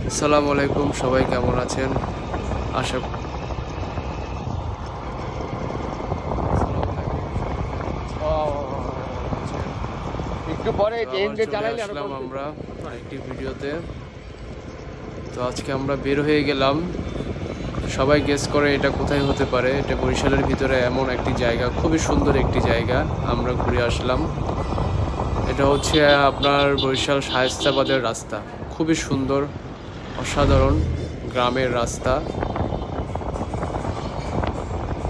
আসসালামু আলাইকুম, সবাই কেমন আছেন? আশা একটু পরে তো চেঞ্জ আবার দিয়ে চলে চালাইলে আরো আসলাম কম আমরা আরেকটি ভিডিওতে। তো আজকে আমরা বের হয়ে গেলাম। সবাই গেস করে এটা কোথায় হতে পারে। এটা বরিশালের ভিতরে এমন একটি জায়গা, খুবই সুন্দর একটি জায়গা। আমরা ঘুরে আসলাম। এটা হচ্ছে আপনার বরিশাল শায়েস্তাবাদের রাস্তা। খুবই সুন্দর, অসাধারণ গ্রামের রাস্তা।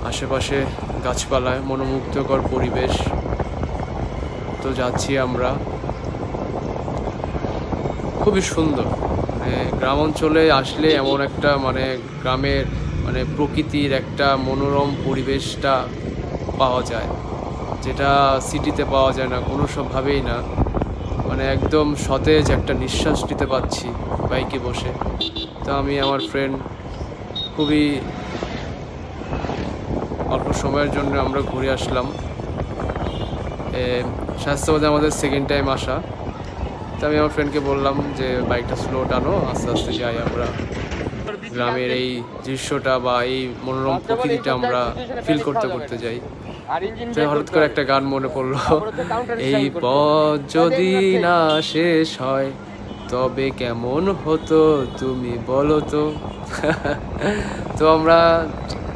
আশেপাশে গাছপালায় মনোমুগ্ধকর পরিবেশ। তো যাচ্ছি আমরা, খুবই সুন্দর। গ্রাম অঞ্চলে আসলে এমন একটা গ্রামের প্রকৃতির একটা মনোরম পরিবেশটা পাওয়া যায়, যেটা সিটিতে পাওয়া যায় না কোনো সবভাবেই না। একদম সতেজ একটা নিঃশ্বাস নিতে পাচ্ছি বাইকে বসে। তো আমি আমার ফ্রেন্ড খুবই অল্প সময়ের জন্য আমরা ঘুরে আসলাম। স্বাস্থ্যবাদে আমাদের সেকেন্ড টাইম আসা। তো আমি আমার ফ্রেন্ডকে বললাম যে বাইকটা স্লো টানো, আস্তে আস্তে যাই আমরা। গ্রামের এই দৃশ্যটা বা এই মনোরম প্রকৃতিটা আমরা ফিল করতে করতে যাই। আর ইঞ্জিন তো হঠাৎ করে একটা গান মনে পড়লো, এই পথ যদি না শেষ হয় তবে কেমন হতো তুমি বলো তো। তো আমরা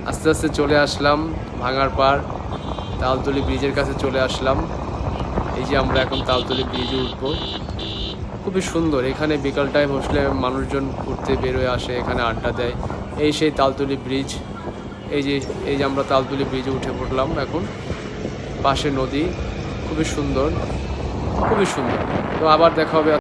আস্তে আস্তে চলে আসলাম ভাঙার পার, তালতলি ব্রিজের কাছে চলে আসলাম। এই যে আমরা এখন তালতলি ব্রিজে উঠবো। খুবই সুন্দর, এখানে বিকাল টাইম বসলে মানুষজন ঘুরতে বেরোয় আসে, এখানে আড্ডা দেয়। এই সেই তালতলি ব্রিজ। এই যে আমরা তালতলি ব্রিজে উঠে পড়লাম এখন। পাশে নদী, খুবই সুন্দর, খুবই সুন্দর। তো আবার দেখা হবে।